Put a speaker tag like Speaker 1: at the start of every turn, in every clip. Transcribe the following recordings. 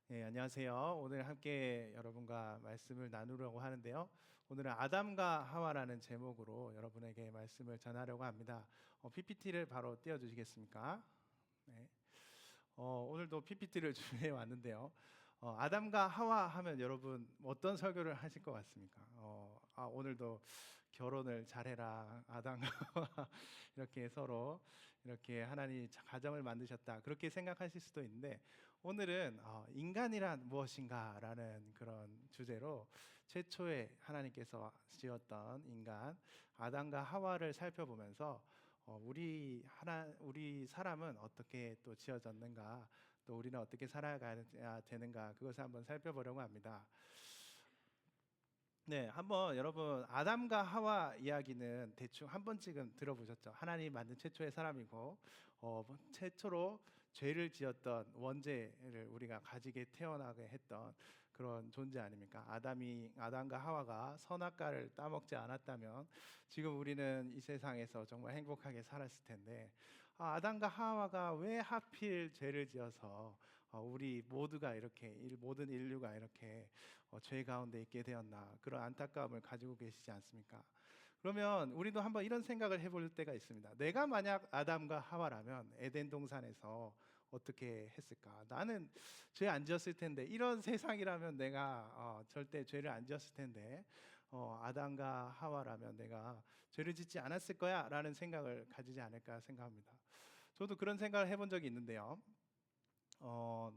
Speaker 1: 네, 안녕하세요. 오늘 함께 여러분과 말씀을 나누려고 하는데요. 오늘은 아담과 하와라는 제목으로 여러분에게 말씀을 전하려고 합니다. PPT를 바로 띄워주시겠습니까? 네. 오늘도 PPT를 준비해 왔는데요. 아담과 하와 하면 여러분 어떤 설교를 하실 것 같습니까? 오늘도 결혼을 잘해라, 아담과 하와 이렇게 서로 이렇게 하나님 가정을 만드셨다 그렇게 생각하실 수도 있는데 오늘은 인간이란 무엇인가라는 그런 주제로 최초에 하나님께서 지었던 인간 아담과 하와를 살펴보면서 우리 사람은 어떻게 또 지어졌는가, 또 우리는 어떻게 살아가야 되는가, 그것을 한번 살펴보려고 합니다. 네, 한번 여러분 아담과 하와 이야기는 대충 한 번씩은 들어보셨죠? 하나님 만든 최초의 사람이고 최초로 죄를 지었던 원죄를 우리가 가지게 태어나게 했던 그런 존재 아닙니까? 아담과 하와가 선악과를 따먹지 않았다면 지금 우리는 이 세상에서 정말 행복하게 살았을 텐데 아담과 하와가 왜 하필 죄를 지어서 우리 모두가 이렇게 모든 인류가 이렇게 죄 가운데 있게 되었나, 그런 안타까움을 가지고 계시지 않습니까? 그러면 우리도 한번 이런 생각을 해볼 때가 있습니다. 내가 만약 아담과 하와라면 에덴 동산에서 어떻게 했을까? 나는 죄 안 지었을 텐데, 이런 세상이라면 내가 절대 죄를 안 지었을 텐데, 아담과 하와라면 내가 죄를 짓지 않았을 거야 라는 생각을 가지지 않을까 생각합니다. 저도 그런 생각을 해본 적이 있는데요. 어,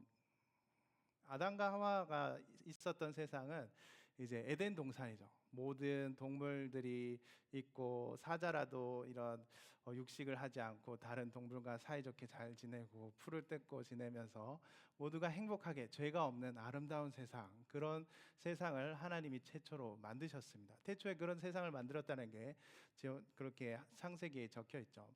Speaker 1: 아담과 하와가 있었던 세상은 이제 에덴 동산이죠. 모든 동물들이 있고 사자라도 이런 육식을 하지 않고 다른 동물과 사이좋게 잘 지내고 풀을 뜯고 지내면서 모두가 행복하게 죄가 없는 아름다운 세상, 그런 세상을 하나님이 최초로 만드셨습니다. 태초에 그런 세상을 만들었다는 게 그렇게 창세기에 적혀 있죠.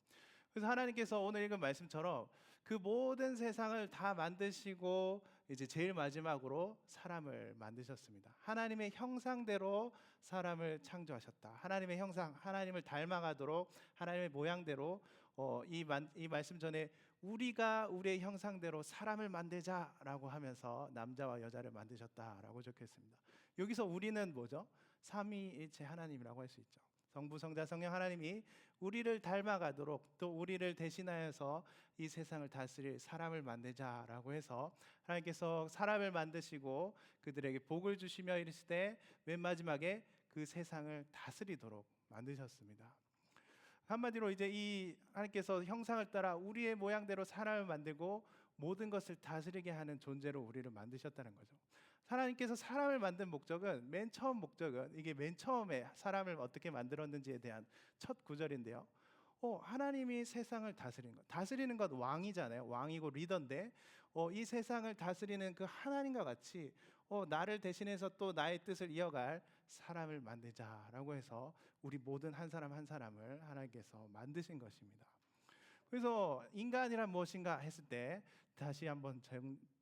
Speaker 1: 그래서 하나님께서 오늘 읽은 말씀처럼 그 모든 세상을 다 만드시고 이제 제일 마지막으로 사람을 만드셨습니다. 하나님의 형상대로 사람을 창조하셨다. 하나님의 형상, 하나님을 닮아가도록 하나님의 모양대로 이 말씀 전에 우리가 우리의 형상대로 사람을 만들자라고 하면서 남자와 여자를 만드셨다라고 적혀 있습니다. 여기서 우리는 뭐죠? 삼위일체 하나님이라고 할 수 있죠. 성부, 성자, 성령 하나님이 우리를 닮아가도록 또 우리를 대신하여서 이 세상을 다스릴 사람을 만들자라고 해서 하나님께서 사람을 만드시고 그들에게 복을 주시며 이르시되 맨 마지막에 그 세상을 다스리도록 만드셨습니다. 한마디로 이제 이 하나님께서 형상을 따라 우리의 모양대로 사람을 만들고 모든 것을 다스리게 하는 존재로 우리를 만드셨다는 거죠. 하나님께서 사람을 만든 목적은 맨 처음 목적은 이게 맨 처음에 사람을 어떻게 만들었는지에 대한 첫 구절인데요. 하나님이 세상을 다스리는 것 왕이잖아요. 왕이고 리더인데 이 세상을 다스리는 그 하나님과 같이 나를 대신해서 또 나의 뜻을 이어갈 사람을 만들자라고 해서 우리 모든 한 사람 한 사람을 하나님께서 만드신 것입니다. 그래서 인간이란 무엇인가 했을 때 다시 한번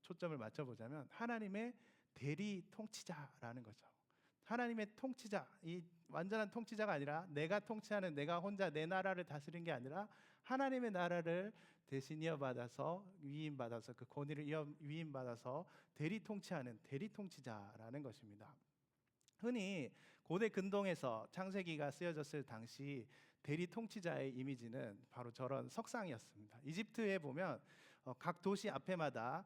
Speaker 1: 초점을 맞춰보자면 하나님의 대리 통치자라는 거죠. 하나님의 통치자, 이 완전한 통치자가 아니라 내가 통치하는, 내가 혼자 내 나라를 다스리는 게 아니라 하나님의 나라를 대신 이어받아서 위임받아서 그 권위를 위임받아서 대리 통치하는 대리 통치자라는 것입니다. 흔히 고대 근동에서 창세기가 쓰여졌을 당시 대리 통치자의 이미지는 바로 저런 석상이었습니다. 이집트에 보면 각 도시 앞에마다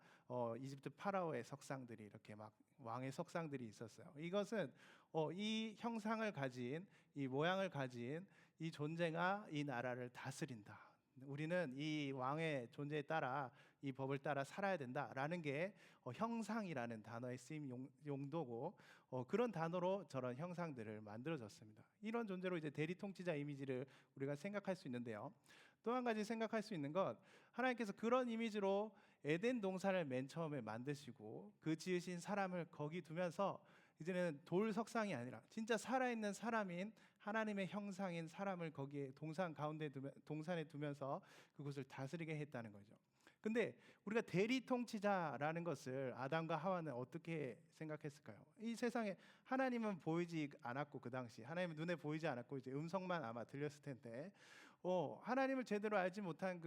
Speaker 1: 이집트 파라오의 석상들이 이렇게 막 왕의 석상들이 있었어요. 이것은 이 형상을 가진, 이 모양을 가진 이 존재가 이 나라를 다스린다. 우리는 이 왕의 존재에 따라 이 법을 따라 살아야 된다라는 게 형상이라는 단어의 쓰임 용도고 그런 단어로 저런 형상들을 만들어졌습니다. 이런 존재로 이제 대리 통치자 이미지를 우리가 생각할 수 있는데요. 또 한 가지 생각할 수 있는 건 하나님께서 그런 이미지로 에덴 동산을 맨 처음에 만드시고 그 지으신 사람을 거기 두면서 이제는 돌 석상이 아니라 진짜 살아있는 사람인 하나님의 형상인 사람을 거기에 동산에 두면서 그곳을 다스리게 했다는 거죠. 근데 우리가 대리 통치자라는 것을 아담과 하와는 어떻게 생각했을까요? 이 세상에 하나님은 보이지 않았고, 그 당시 하나님은 눈에 보이지 않았고 이제 음성만 아마 들렸을 텐데 하나님을 제대로 알지 못한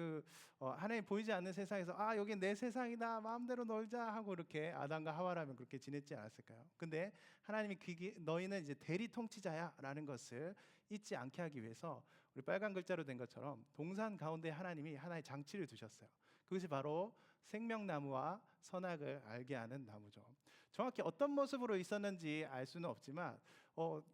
Speaker 1: 하나님 보이지 않는 세상에서 여기 내 세상이다 마음대로 놀자 하고 이렇게 아담과 하와라면 그렇게 지냈지 않았을까요? 근데 하나님이 너희는 이제 대리 통치자야라는 것을 잊지 않게 하기 위해서 우리 빨간 글자로 된 것처럼 동산 가운데 하나님이 하나의 장치를 두셨어요. 그것이 바로 생명나무와 선악을 알게 하는 나무죠. 정확히 어떤 모습으로 있었는지 알 수는 없지만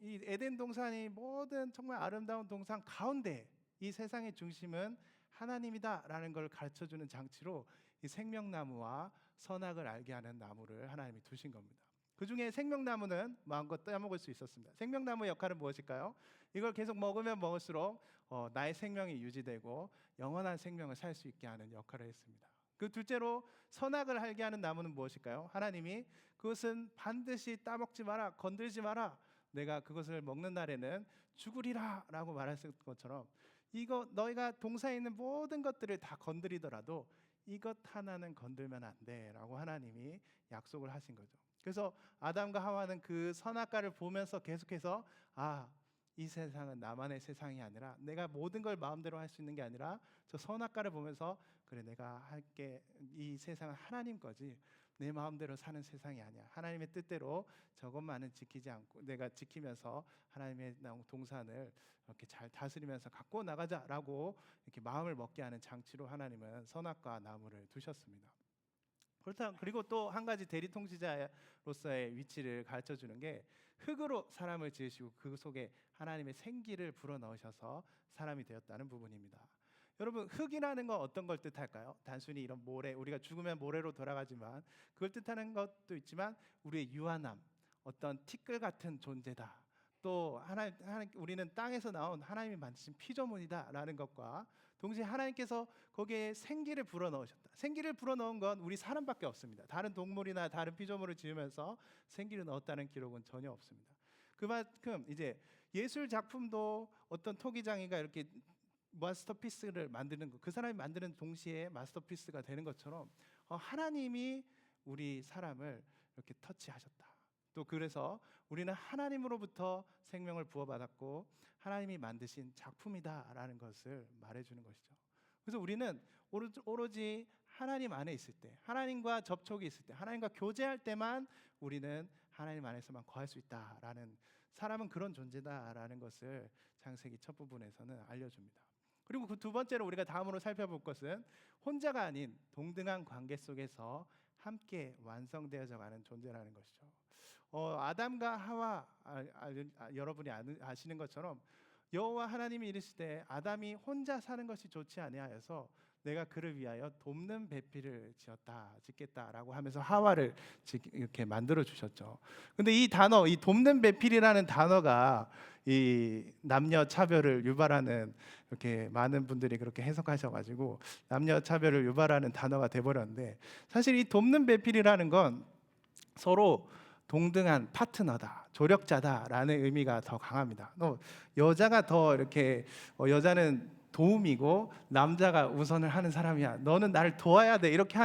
Speaker 1: 이 에덴 동산이 모든 정말 아름다운 동산 가운데 이 세상의 중심은 하나님이다라는 걸 가르쳐주는 장치로 이 생명나무와 선악을 알게 하는 나무를 하나님이 두신 겁니다. 그 중에 생명나무는 마음껏 따먹을 수 있었습니다. 생명나무의 역할은 무엇일까요? 이걸 계속 먹으면 먹을수록 나의 생명이 유지되고 영원한 생명을 살 수 있게 하는 역할을 했습니다. 그 둘째로 선악을 알게 하는 나무는 무엇일까요? 하나님이 그것은 반드시 따먹지 마라, 건들지 마라, 내가 그것을 먹는 날에는 죽으리라 라고 말했을 것처럼 이거 너희가 동산에 있는 모든 것들을 다 건드리더라도 이것 하나는 건들면 안 돼 라고 하나님이 약속을 하신 거죠. 그래서 아담과 하와는 그 선악과를 보면서 계속해서 이 세상은 나만의 세상이 아니라 내가 모든 걸 마음대로 할 수 있는 게 아니라 저 선악과를 보면서 그래 내가 할게, 이 세상은 하나님 거지 내 마음대로 사는 세상이 아니야. 하나님의 뜻대로 저것만은 지키지 않고 내가 지키면서 하나님의 동산을 이렇게 잘 다스리면서 갖고 나가자라고 이렇게 마음을 먹게 하는 장치로 하나님은 선악과 나무를 두셨습니다. 그리고 또 한 가지 대리통치자로서의 위치를 가르쳐 주는 게 흙으로 사람을 지으시고 그 속에 하나님의 생기를 불어넣으셔서 사람이 되었다는 부분입니다. 여러분, 흙이라는 건 어떤 걸 뜻할까요? 단순히 이런 모래, 우리가 죽으면 모래로 돌아가지만 그걸 뜻하는 것도 있지만 우리의 유한함, 어떤 티끌 같은 존재다. 또 우리는 땅에서 나온 하나님이 만드신 피조물이다라는 것과 동시에 하나님께서 거기에 생기를 불어넣으셨다. 생기를 불어넣은 건 우리 사람밖에 없습니다. 다른 동물이나 다른 피조물을 지으면서 생기를 넣었다는 기록은 전혀 없습니다. 그만큼 이제 예술 작품도 어떤 토기장이가 이렇게 마스터피스를 만드는 것, 그 사람이 만드는 동시에 마스터피스가 되는 것처럼 하나님이 우리 사람을 이렇게 터치하셨다. 또 그래서 우리는 하나님으로부터 생명을 부어받았고 하나님이 만드신 작품이다라는 것을 말해주는 것이죠. 그래서 우리는 오로지 하나님 안에 있을 때, 하나님과 접촉이 있을 때, 하나님과 교제할 때만 우리는 하나님 안에서만 거할 수 있다라는, 사람은 그런 존재다라는 것을 창세기 첫 부분에서는 알려줍니다. 그리고 그 두 번째로 우리가 다음으로 살펴볼 것은 혼자가 아닌 동등한 관계 속에서 함께 완성되어져 가는 존재라는 것이죠. 아담과 하와, 여러분이 아시는 것처럼 여호와 하나님이 이르실 때 아담이 혼자 사는 것이 좋지 아니하여서 내가 그를 위하여 돕는 배필을 짓겠다라고 하면서 하와를 이렇게 만들어 주셨죠. 근데 이 단어, 이 돕는 배필이라는 단어가 이 남녀 차별을 유발하는, 이렇게 많은 분들이 그렇게 해석하셔가지고 남녀 차별을 유발하는 단어가 돼버렸는데, 사실 이 돕는 배필이라는 건 서로 동등한 파트너다, 조력자다라는 의미가 더 강합니다. 여자가 더 이렇게 여자는 도움이고 남자가 우선을 하는 사람이야, 너는 나를 도와야 돼, 이렇게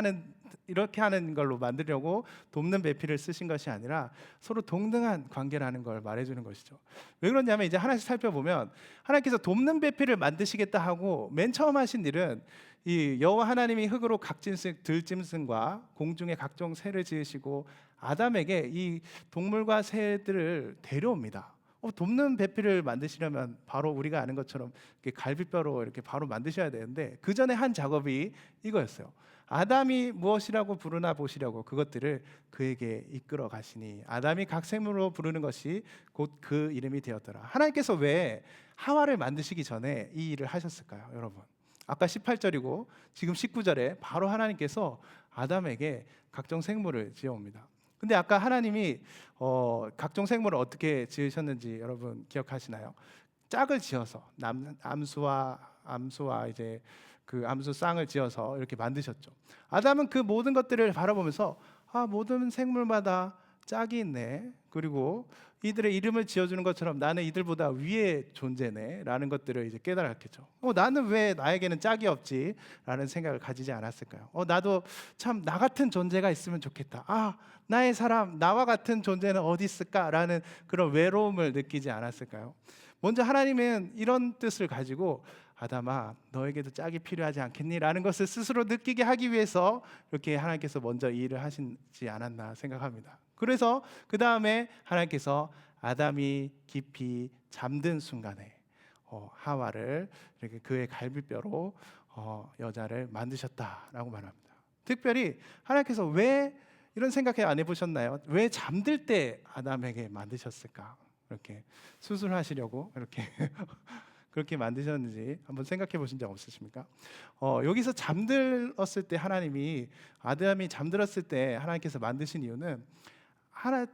Speaker 1: 하는 걸로 만들려고 돕는 배필을 쓰신 것이 아니라 서로 동등한 관계라는 걸 말해주는 것이죠. 왜 그러냐면 이제 하나씩 살펴보면 하나님께서 돕는 배필을 만드시겠다 하고 맨 처음 하신 일은 이 여호와 하나님이 흙으로 각짐승, 들짐승과 공중의 각종 새를 지으시고 아담에게 이 동물과 새들을 데려옵니다. 돕는 배필을 만드시려면 바로 우리가 아는 것처럼 이렇게 갈비뼈로 이렇게 바로 만드셔야 되는데, 그 전에 한 작업이 이거였어요. 아담이 무엇이라고 부르나 보시려고 그것들을 그에게 이끌어 가시니 아담이 각 생물로 부르는 것이 곧 그 이름이 되었더라. 하나님께서 왜 하와를 만드시기 전에 이 일을 하셨을까요, 여러분? 아까 18절이고 지금 19절에 바로 하나님께서 아담에게 각종 생물을 지어옵니다. 근데 아까 하나님이 각종 생물을 어떻게 지으셨는지 여러분 기억하시나요? 짝을 지어서 암수와 이제 그 암수 쌍을 지어서 이렇게 만드셨죠. 아담은 그 모든 것들을 바라보면서 모든 생물마다 짝이 있네, 그리고 이들의 이름을 지어주는 것처럼 나는 이들보다 위의 존재네 라는 것들을 이제 깨달았겠죠. 나는 왜 나에게는 짝이 없지? 라는 생각을 가지지 않았을까요? 나도 참 나 같은 존재가 있으면 좋겠다. 나의 사람, 나와 같은 존재는 어디 있을까? 라는 그런 외로움을 느끼지 않았을까요? 먼저 하나님은 이런 뜻을 가지고 아담아 너에게도 짝이 필요하지 않겠니?라는 것을 스스로 느끼게 하기 위해서 이렇게 하나님께서 먼저 이 일을 하시지 않았나 생각합니다. 그래서 그 다음에 하나님께서 아담이 깊이 잠든 순간에 하와를 이렇게 그의 갈비뼈로 여자를 만드셨다라고 말합니다. 특별히 하나님께서 왜 이런 생각해 안 해보셨나요? 왜 잠들 때 아담에게 만드셨을까? 이렇게 수술하시려고 이렇게 그렇게 만드셨는지 한번 생각해 보신 적 없으십니까? 여기서 잠들었을 때 하나님이 아담이 잠들었을 때 하나님께서 만드신 이유는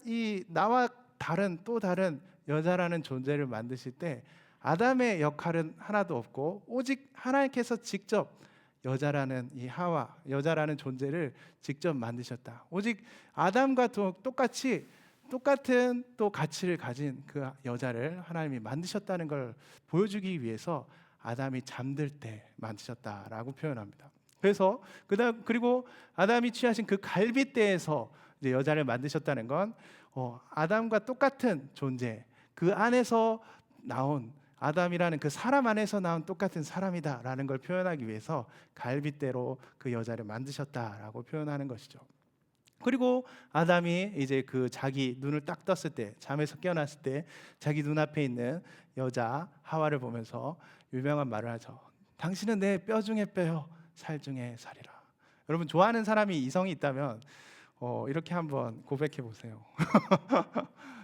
Speaker 1: 이 나와 다른 또 다른 여자라는 존재를 만드실 때 아담의 역할은 하나도 없고 오직 하나님께서 직접 여자라는 이 하와 여자라는 존재를 직접 만드셨다. 오직 아담과 똑같은 또 가치를 가진 그 여자를 하나님이 만드셨다는 걸 보여주기 위해서 아담이 잠들 때 만드셨다라고 표현합니다. 그래서 그리고 아담이 취하신 그 갈빗대에서 이제 여자를 만드셨다는 건 아담과 똑같은 존재, 그 안에서 나온 아담이라는 그 사람 안에서 나온 똑같은 사람이다라는 걸 표현하기 위해서 갈빗대로 그 여자를 만드셨다라고 표현하는 것이죠. 그리고 아담이 이제 그 자기 눈을 딱 떴을 때, 잠에서 깨어났을 때 자기 눈앞에 있는 여자 하와를 보면서 유명한 말을 하죠. 당신은 내 뼈 중에 뼈요, 살 중에 살이라. 여러분 좋아하는 사람이 이성이 있다면 이렇게 한번 고백해 보세요.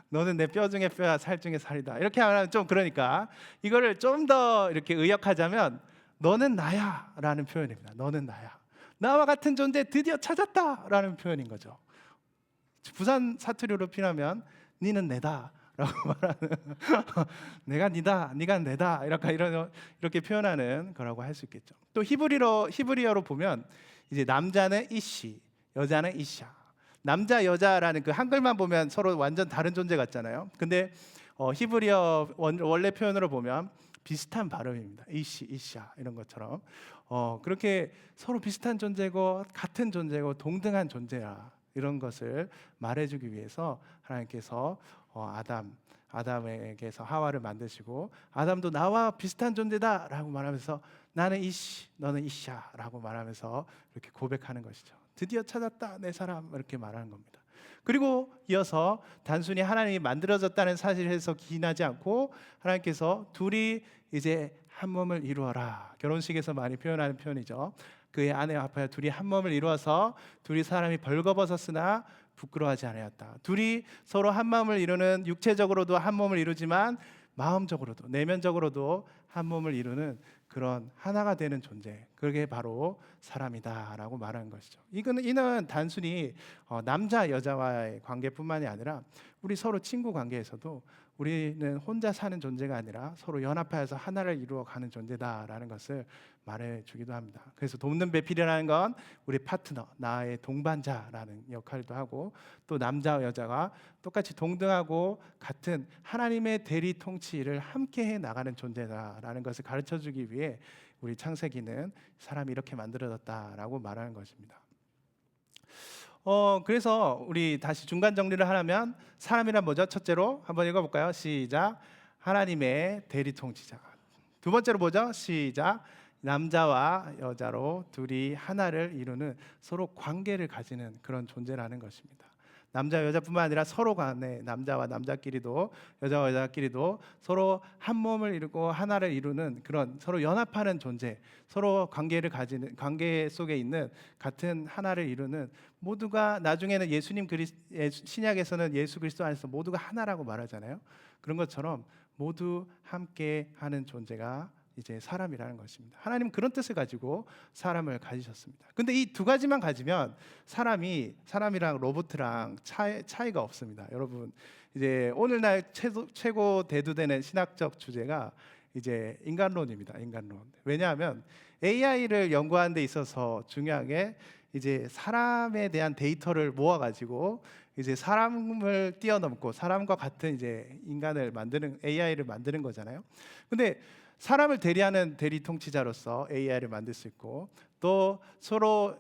Speaker 1: 너는 내 뼈 중에 뼈야, 살 중에 살이다. 이렇게 하면 좀 그러니까 이거를 좀 더 이렇게 의역하자면 너는 나야라는 표현입니다. 너는 나야. 나와 같은 존재 드디어 찾았다라는 표현인 거죠. 부산 사투리로 표현하면 니는 내다라고 말하는 내가 니다, 네가 내다 이렇게 표현하는 거라고 할 수 있겠죠. 또 히브리어로 보면 이제 남자는 이시, 여자는 이샤. 남자 여자라는 그 한글만 보면 서로 완전 다른 존재 같잖아요. 근데 히브리어 원래 표현으로 보면 비슷한 발음입니다. 이시, 이샤 이런 것처럼 그렇게 서로 비슷한 존재고 같은 존재고 동등한 존재라 이런 것을 말해주기 위해서 하나님께서 아담에게서 하와를 만드시고 아담도 나와 비슷한 존재다라고 말하면서 나는 이시, 너는 이샤라고 말하면서 이렇게 고백하는 것이죠. 드디어 찾았다 내 사람 이렇게 말하는 겁니다. 그리고 이어서 단순히 하나님이 만들어졌다는 사실에서 기인하지 않고 하나님께서 둘이 이제 한 몸을 이루어라. 결혼식에서 많이 표현하는 표현이죠. 그의 아내와 합하여 둘이 한 몸을 이루어서 둘이 사람이 벌거벗었으나 부끄러워하지 아니하였다. 둘이 서로 한 마음을 이루는 육체적으로도 한 몸을 이루지만 마음적으로도 내면적으로도 한 몸을 이루는 그런 하나가 되는 존재, 그게 바로 사람이다라고 말하는 것이죠. 이는 단순히 남자 여자와의 관계뿐만이 아니라 우리 서로 친구 관계에서도 우리는 혼자 사는 존재가 아니라 서로 연합하여서 하나를 이루어가는 존재다라는 것을 말해주기도 합니다. 그래서 돕는 배필이라는 건 우리 파트너, 나의 동반자라는 역할도 하고 또 남자와 여자가 똑같이 동등하고 같은 하나님의 대리 통치를 함께해 나가는 존재다라는 것을 가르쳐주기 위해 우리 창세기는 사람이 이렇게 만들어졌다라고 말하는 것입니다. 그래서 우리 다시 중간 정리를 하려면 사람이란 뭐죠? 첫째로 한번 읽어볼까요? 시작. 하나님의 대리 통치자. 두 번째로 뭐죠? 시작. 남자와 여자로 둘이 하나를 이루는 서로 관계를 가지는 그런 존재라는 것입니다. 남자 여자뿐만 아니라 서로 간에 남자와 남자끼리도 여자와 여자끼리도 서로 한 몸을 이루고 하나를 이루는 그런 서로 연합하는 존재, 서로 관계를 가지는 관계 속에 있는 같은 하나를 이루는 모두가 나중에는 신약에서는 예수 그리스도 안에서 모두가 하나라고 말하잖아요. 그런 것처럼 모두 함께하는 존재가 이제 사람이라는 것입니다. 하나님은 그런 뜻을 가지고 사람을 가지셨습니다. 근데 이 두 가지만 가지면 사람이랑 로봇이랑 차이가 없습니다. 여러분 이제 오늘날 최고 대두되는 신학적 주제가 이제 인간론입니다. 인간론. 왜냐하면 AI를 연구하는 데 있어서 중요한 게 이제 사람에 대한 데이터를 모아가지고 이제 사람을 뛰어넘고 사람과 같은 이제 인간을 만드는 AI를 만드는 거잖아요. 근데 사람을 대리하는 대리 통치자로서 AI를 만들 수 있고 또 서로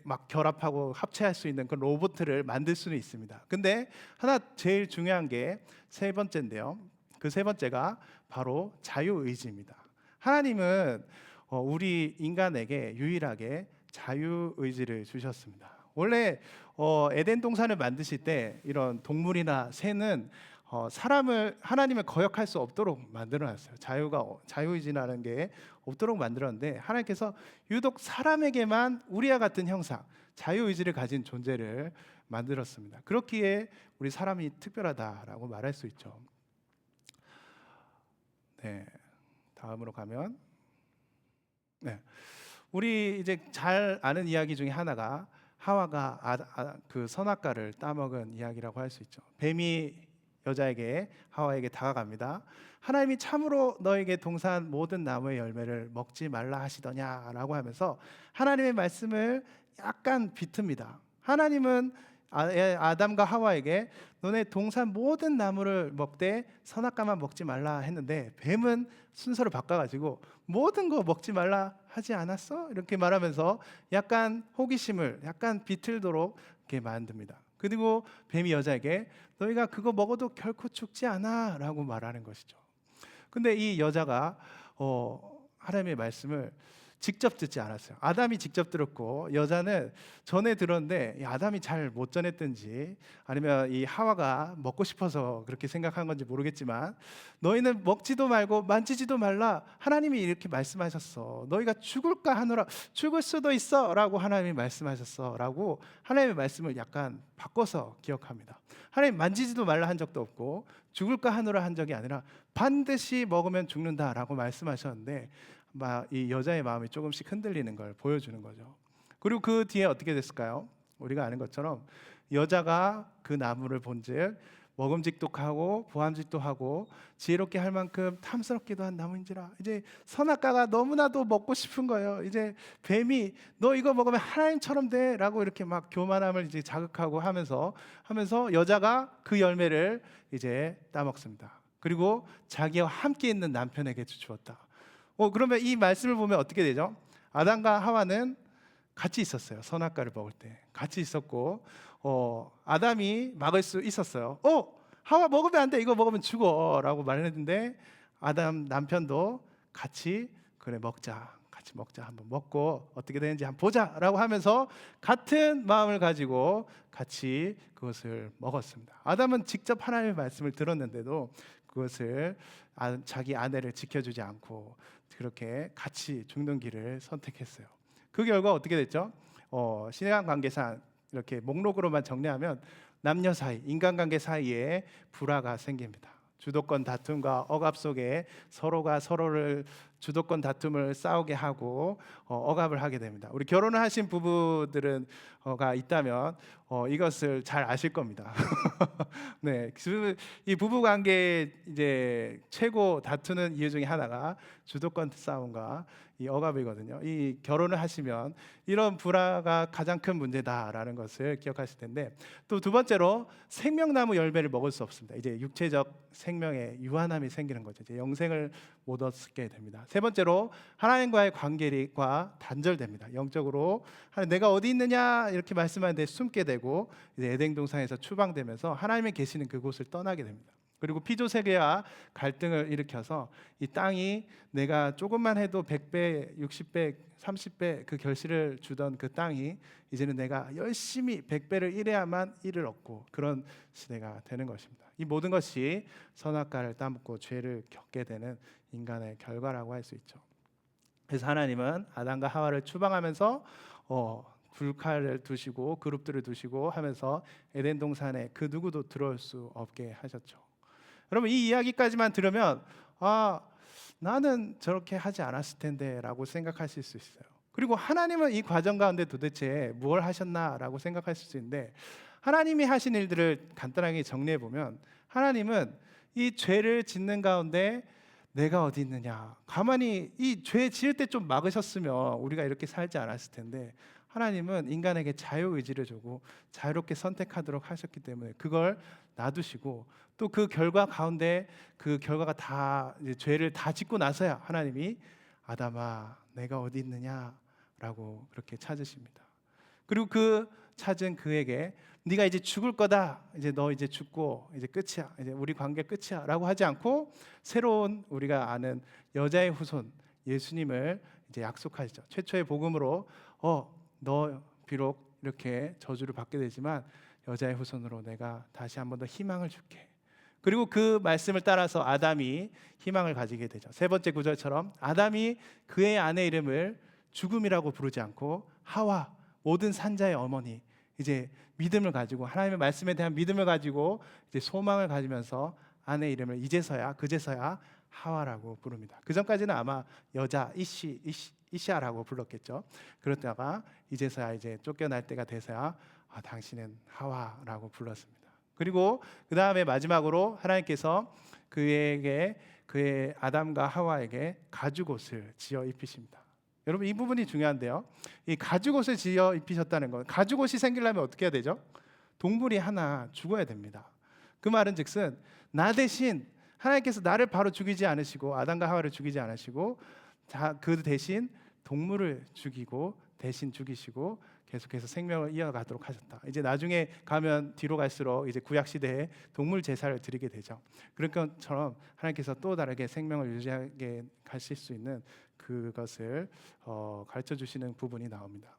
Speaker 1: 막 결합하고 합체할 수 있는 그 로봇을 만들 수는 있습니다. 근데 하나 제일 중요한 게 세 번째인데요. 그 세 번째가 바로 자유의지입니다. 하나님은 우리 인간에게 유일하게 자유 의지를 주셨습니다. 원래 에덴 동산을 만드실 때 이런 동물이나 새는 사람을 하나님을 거역할 수 없도록 만들어놨어요. 자유의지라는 게 없도록 만들었는데 하나님께서 유독 사람에게만 우리와 같은 형상, 자유의지를 가진 존재를 만들었습니다. 그렇기에 우리 사람이 특별하다라고 말할 수 있죠. 네, 다음으로 가면 네, 우리 이제 잘 아는 이야기 중에 하나가 하와가 그 선악과를 따먹은 이야기라고 할 수 있죠. 뱀이 여자에게 하와에게 다가갑니다. 하나님이 참으로 너에게 동산 모든 나무의 열매를 먹지 말라 하시더냐라고 하면서 하나님의 말씀을 약간 비틉니다. 하나님은 아담과 하와에게 너네 동산 모든 나무를 먹되 선악과만 먹지 말라 했는데 뱀은 순서를 바꿔가지고 모든 거 먹지 말라 하지 않았어? 이렇게 말하면서 약간 호기심을 약간 비틀도록 이렇게 만듭니다. 그리고 뱀이 여자에게 너희가 그거 먹어도 결코 죽지 않아 라고 말하는 것이죠. 근데 이 여자가 하나님의 말씀을 직접 듣지 않았어요. 아담이 직접 들었고 여자는 전에 들었는데 아담이 잘 못 전했든지 아니면 이 하와가 먹고 싶어서 그렇게 생각한 건지 모르겠지만 너희는 먹지도 말고 만지지도 말라 하나님이 이렇게 말씀하셨어. 너희가 죽을까 하노라. 죽을 수도 있어 라고 하나님이 말씀하셨어 라고 하나님의 말씀을 약간 바꿔서 기억합니다. 하나님 만지지도 말라 한 적도 없고 죽을까 하노라 한 적이 아니라 반드시 먹으면 죽는다라고 말씀하셨는데 이 여자의 마음이 조금씩 흔들리는 걸 보여주는 거죠. 그리고 그 뒤에 어떻게 됐을까요? 우리가 아는 것처럼 여자가 그 나무를 본즉 먹음직도 하고 보암직도 하고 지혜롭게 할 만큼 탐스럽기도 한 나무인지라. 이제 선악과가 너무나도 먹고 싶은 거예요. 이제 뱀이 너 이거 먹으면 하나님처럼 돼라고 이렇게 막 교만함을 이제 자극하고 하면서 여자가 그 열매를 이제 따먹습니다. 그리고 자기와 함께 있는 남편에게 주었다. 그러면 이 말씀을 보면 어떻게 되죠? 아담과 하와는 같이 있었어요. 선악과를 먹을 때 같이 있었고 아담이 막을 수 있었어요. 하와 먹으면 안 돼. 이거 먹으면 죽어라고 말했는데 아담 남편도 같이 그래 같이 먹자 한번 먹고 어떻게 되는지 한번 보자라고 하면서 같은 마음을 가지고 같이 그것을 먹었습니다. 아담은 직접 하나님의 말씀을 들었는데도 그것을 자기 아내를 지켜주지 않고 그렇게 같이 죽는 길을 선택했어요. 그 결과 어떻게 됐죠? 신앙 관계상 이렇게 목록으로만 정리하면 남녀 사이, 인간관계 사이에 불화가 생깁니다. 주도권 다툼과 억압 속에 서로가 서로를 주도권 다툼을 싸우게 하고 억압을 하게 됩니다. 우리 결혼을 하신 부부들은 가 있다면 이것을 잘 아실 겁니다. 네, 이 부부 관계 이제 최고 다투는 이유 중에 하나가 주도권 싸움과 이 억압이거든요. 이 결혼을 하시면 이런 불화가 가장 큰 문제다라는 것을 기억하실 텐데 또 두 번째로 생명나무 열매를 먹을 수 없습니다. 이제 육체적 생명에 유한함이 생기는 거죠. 이제 영생을 못 얻게 됩니다. 세 번째로 하나님과의 관계가 단절됩니다. 영적으로 내가 어디 있느냐 이렇게 말씀하는데 숨게 되고 이제 에덴 동산에서 추방되면서 하나님이 계시는 그곳을 떠나게 됩니다. 그리고 피조세계와 갈등을 일으켜서 이 땅이 내가 조금만 해도 100배, 60배, 30배 그 결실을 주던 그 땅이 이제는 내가 열심히 100배를 일해야만 일을 얻고 그런 시대가 되는 것입니다. 이 모든 것이 선악과를 따먹고 죄를 겪게 되는 인간의 결과라고 할 수 있죠. 그래서 하나님은 아담과 하와를 추방하면서 불칼을 두시고 그룹들을 두시고 하면서 에덴 동산에 그 누구도 들어올 수 없게 하셨죠. 여러분 이 이야기까지만 들으면 나는 저렇게 하지 않았을 텐데 라고 생각하실 수 있어요. 그리고 하나님은 이 과정 가운데 도대체 무엇을 하셨나라고 생각하실 수 있는데 하나님이 하신 일들을 간단하게 정리해 보면 하나님은 이 죄를 짓는 가운데 내가 어디 있느냐 가만히 이 죄 지을 때 좀 막으셨으면 우리가 이렇게 살지 않았을 텐데 하나님은 인간에게 자유의지를 주고 자유롭게 선택하도록 하셨기 때문에 그걸 놔두시고 또 그 결과 가운데 그 결과가 다 이제 죄를 다 짓고 나서야 하나님이 아담아 내가 어디 있느냐라고 그렇게 찾으십니다. 그리고 그 찾은 그에게 네가 이제 죽을 거다. 이제 너 이제 죽고 이제 끝이야. 이제 우리 관계 끝이야라고 하지 않고 새로운 우리가 아는 여자의 후손 예수님을 이제 약속하시죠. 최초의 복음으로 너 비록 이렇게 저주를 받게 되지만 여자의 후손으로 내가 다시 한 번 더 희망을 줄게. 그리고 그 말씀을 따라서 아담이 희망을 가지게 되죠. 세 번째 구절처럼 아담이 그의 아내 이름을 죽음이라고 부르지 않고 하와, 모든 산자의 어머니, 이제 믿음을 가지고 하나님의 말씀에 대한 믿음을 가지고 이제 소망을 가지면서 아내 이름을 그제서야 하와라고 부릅니다. 그 전까지는 아마 여자 이샤라고 불렀겠죠. 그러다가 이제서야 이제 쫓겨날 때가 돼서야 당신은 하와라고 불렀습니다. 그리고 그 다음에 마지막으로 하나님께서 그의 아담과 하와에게 가죽옷을 지어 입히십니다. 여러분 이 부분이 중요한데요. 이 가죽옷을 지어 입히셨다는 건, 가죽옷이 생기려면 어떻게 해야 되죠? 동물이 하나 죽어야 됩니다. 그 말은 즉슨 나 대신 하나님께서 나를 바로 죽이지 않으시고 아담과 하와를 죽이지 않으시고 그 대신 동물을 죽이고 대신 죽이시고 계속해서 생명을 이어가도록 하셨다. 이제 나중에 가면 뒤로 갈수록 이제 구약 시대에 동물 제사를 드리게 되죠. 그런 것처럼 하나님께서 또 다르게 생명을 유지하게 가실 수 있는 그것을 가르쳐 주시는 부분이 나옵니다.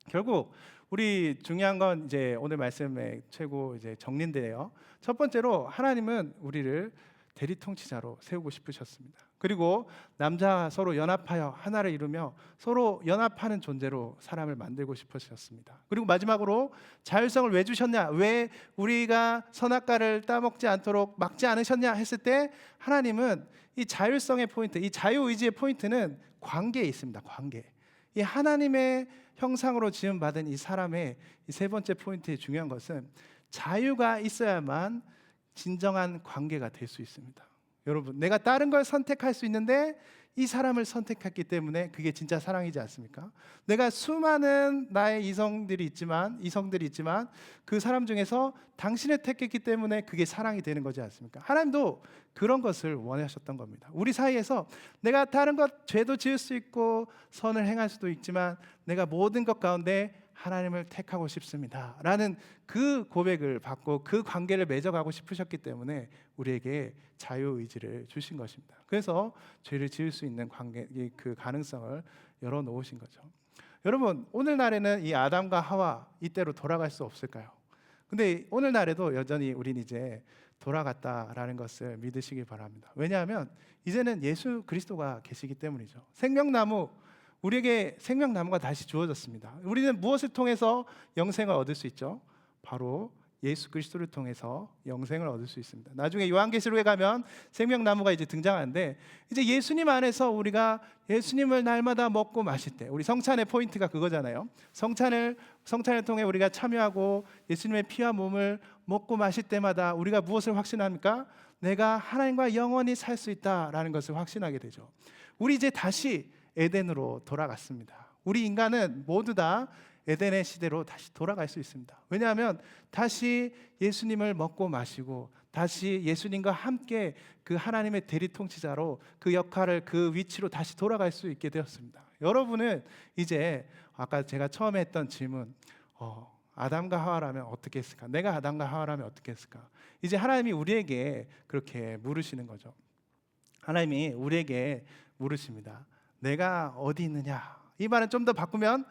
Speaker 1: 결국 우리 중요한 건 이제 오늘 말씀의 최고 이제 정리인데요. 첫 번째로 하나님은 우리를 대리통치자로 세우고 싶으셨습니다. 그리고 남자 서로 연합하여 하나를 이루며 서로 연합하는 존재로 사람을 만들고 싶으셨습니다. 그리고 마지막으로 자율성을 왜 주셨냐? 왜 우리가 선악과를 따먹지 않도록 막지 않으셨냐 했을 때 하나님은 이 자율성의 포인트, 이 자유의지의 포인트는 관계에 있습니다. 관계. 이 하나님의 형상으로 지음받은 이 사람의 이 세 번째 포인트의 중요한 것은 자유가 있어야만 진정한 관계가 될 수 있습니다. 여러분, 내가 다른 걸 선택할 수 있는데 이 사람을 선택했기 때문에 그게 진짜 사랑이지 않습니까? 내가 수많은 나의 이성들이 있지만 그 사람 중에서 당신을 택했기 때문에 그게 사랑이 되는 거지 않습니까? 하나님도 그런 것을 원하셨던 겁니다. 우리 사이에서 내가 다른 것 죄도 지을 수 있고 선을 행할 수도 있지만 내가 모든 것 가운데 하나님을 택하고 싶습니다 라는 그 고백을 받고 그 관계를 맺어가고 싶으셨기 때문에 우리에게 자유의지를 주신 것입니다. 그래서 죄를 지을 수 있는 관계, 그 가능성을 열어놓으신 거죠. 여러분, 오늘날에는 이 아담과 하와 이때로 돌아갈 수 없을까요? 근데 오늘날에도 여전히 우린 이제 돌아갔다라는 것을 믿으시기 바랍니다. 왜냐하면 이제는 예수 그리스도가 계시기 때문이죠. 생명나무, 우리에게 생명나무가 다시 주어졌습니다. 우리는 무엇을 통해서 영생을 얻을 수 있죠? 바로 예수 그리스도를 통해서 영생을 얻을 수 있습니다. 나중에 요한계시록에 가면 생명나무가 이제 등장하는데 이제 예수님 안에서 우리가 예수님을 날마다 먹고 마실 때, 우리 성찬의 포인트가 그거잖아요. 성찬을 통해 우리가 참여하고 예수님의 피와 몸을 먹고 마실 때마다 우리가 무엇을 확신합니까? 내가 하나님과 영원히 살 수 있다라는 것을 확신하게 되죠. 우리 이제 다시 에덴으로 돌아갔습니다. 우리 인간은 모두 다 에덴의 시대로 다시 돌아갈 수 있습니다. 왜냐하면 다시 예수님을 먹고 마시고 다시 예수님과 함께 그 하나님의 대리통치자로 그 역할을, 그 위치로 다시 돌아갈 수 있게 되었습니다. 여러분은 이제 아까 제가 처음에 했던 질문, 아담과 하와라면 어떻게 했을까? 내가 아담과 하와라면 어떻게 했을까? 이제 하나님이 우리에게 그렇게 물으시는 거죠. 하나님이 우리에게 물으십니다. 내가 어디 있느냐? 이 말은 좀 더 바꾸면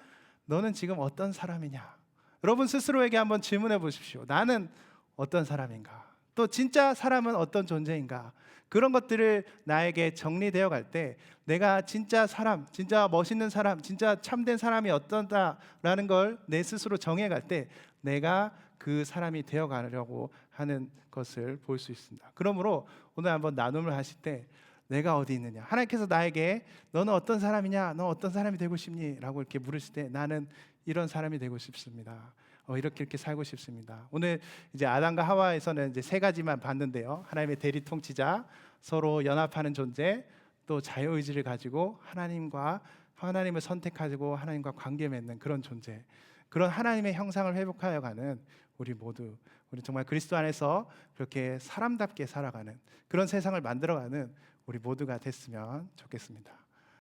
Speaker 1: 너는 지금 어떤 사람이냐? 여러분 스스로에게 한번 질문해 보십시오. 나는 어떤 사람인가? 또 진짜 사람은 어떤 존재인가? 그런 것들을 나에게 정리되어 갈 때 내가 진짜 사람, 진짜 멋있는 사람, 진짜 참된 사람이 어떤다라는 걸 내 스스로 정해 갈 때 내가 그 사람이 되어 가려고 하는 것을 볼 수 있습니다. 그러므로 오늘 한번 나눔을 하실 때 내가 어디 있느냐? 하나님께서 나에게 너는 어떤 사람이냐? 너 어떤 사람이 되고 싶니? 라고 이렇게 물으실 때 나는 이런 사람이 되고 싶습니다. 이렇게 살고 싶습니다. 오늘 이제 아담과 하와에서는 이제 세 가지만 봤는데요. 하나님의 대리 통치자, 서로 연합하는 존재, 또 자유의지를 가지고 하나님을 선택하고 하나님과 관계 맺는 그런 존재, 그런 하나님의 형상을 회복하여 가는 우리 정말 그리스도 안에서 그렇게 사람답게 살아가는 그런 세상을 만들어가는 우리 모두가 됐으면 좋겠습니다.